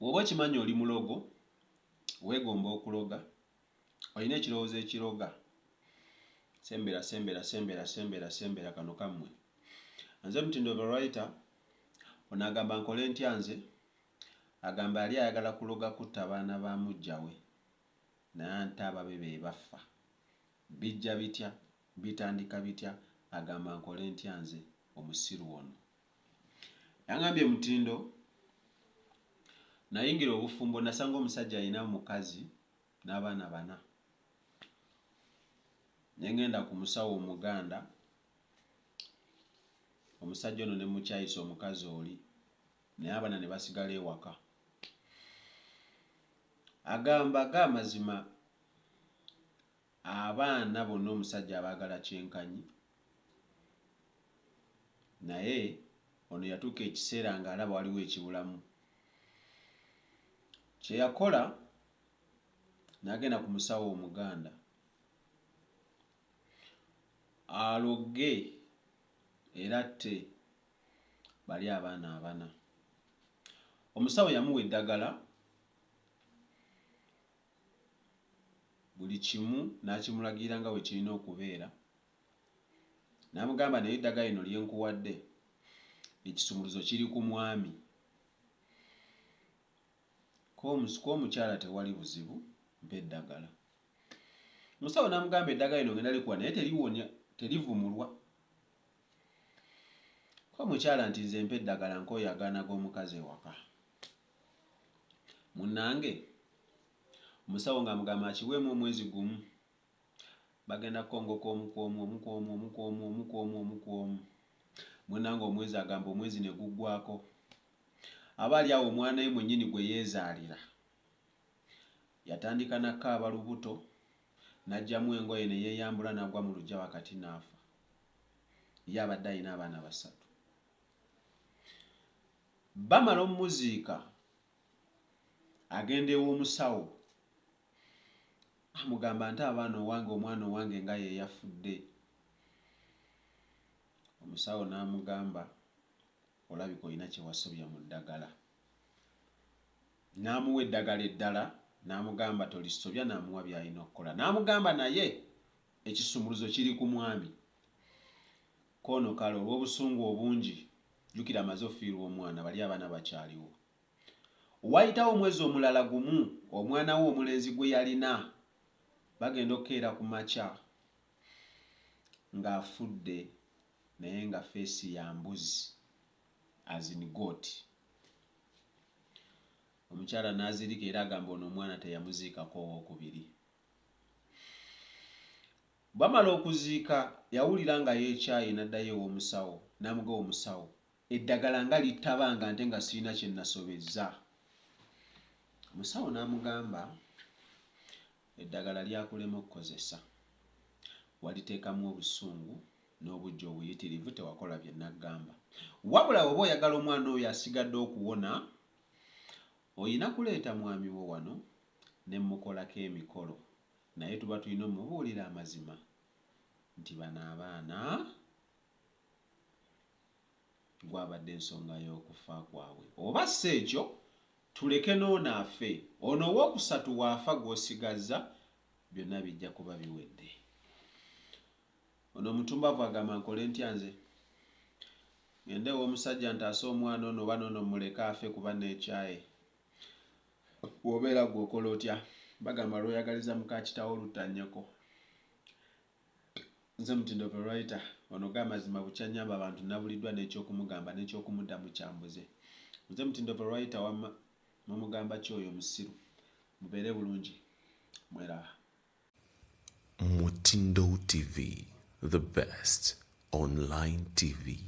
Woba okimanyi oli mulogo weegomba okuloga olina ekirowoozo ekiroga sembera kano kammwe. Nze Mutindo the writer ono agamba nkole ntya nze agamba yali ayagala kuloga kutta abaana bamujjawe naye ate Ababe bebaffa. Bijja bitya bitandika bitya agamba nkole ntya nze omusiru ono. Yangambye Mutindo nayingira obufumbo nasanga omusajja alina omukazi n'abaana 4 nengenda ku musawo Omuganda. Omusajja ono ne mukyayisa omukazi oli naye abaana ne basigala ewaka. Agamba amazima abaana bonna omusajja abaagala kyenkanyi naye ono yatuuka ekiseera ng'alaba waliwo ekibulamu. Kye yakola n'agenda ku musawo Omuganda aloge era atte bali abaana 4. Omusawo yamuwa eddagala buli kimu n'akimulagira nga bwe kirina okubeera. N'amugamba naye eddagala lino lye nkuwadde ekisumuluzo kiri ku mwami. K'omukyala tewali buzibu mpa eddagala. Omusawo n'amugamba eddagala lino ngenda likuwa naye teliwonya terivumulwa. K'omukyala nti nze mpa eddagala nkoyagana g'omukazi ewaka. Munnange omusawo ng'amugamba akiweemu omwezi gumu. Bagenda kukongoka omukwomu. Munnange omwezi agamba omwezi ne guggwako. Aba ali awo omwana we mwennyini gwe yeezaalira yatandika n'akaaba lubuto n'aggyamu engoye ne yeeyambula n'agwa mu luggya wakati n'afa. Ye abadde alina abaana 3. Bamala omuziika agenda ew'omusawo amugamba nti abaana owange omwana owange nga ye yafudde. Omusawo n'amugamba olabika olina kye wasobya mu ddagala. N'amuwa eddagala eddala n'amugamba tolisobya n'amuwa by'alina okukola. N'amugamba naye ekisumuluzo kiri ku mwami. K'ono kale olw'obusungu obungi jjukira amaze ofiirwa omwana bali abaana bakyaliwo. Wayitawo omwezi omulala gumu omwana we omulenzi gwe yalina bagenda okukeera ku makya ng'afudde naye nga feesi ya mbuzi azini gooti. Omukyala n'azirika era agamba ono omwana teyamuziikako owookubiri. Bamala okuziika yawulira nga yeekyaye n'addayo ew'omusawo n'amugaba omusawo eddagala nga littabanga nte nga sirina kye nasobezza. Omusawo n'amugamba eddagala lyakulema okukozesa waliteekamu obusungu n'obujja obuyitirivu tewakola bye naggamba. Wabula oba oyagala omwana oyo asigadde okuwona oyina kuleeta mwami wo wano ne mukolako emikolo naye tuba tulina omubuulira amazima nti bano abaana gwabadde ensonga y'okufa kwabwe. Oba si ekyo tuleke n'ono afe. Ono owookusatu waafa gw'osigazza byonna bijja kuba biwedde. Ono omutumbavu agamba nkole ntya nze ngende ew'omusajja ntaase omwana ono oba n'ono muleke afe kuba n'ekyaye. Bw'obeera gw'okola otya? Bagamba lw'oyagaliza muka kitaawo olutannyako. Nze Mutindo the writer ono g'amazima bukyanyamba abantu nabuliddwa n'ekyokumugamba n'ekyokumuddamu kyambuze. Nze Mutindo the writer wamma mumugamba kyoyo musiru. Mubeere bulungi. Mweraba. Mutindo TV, the best online TV.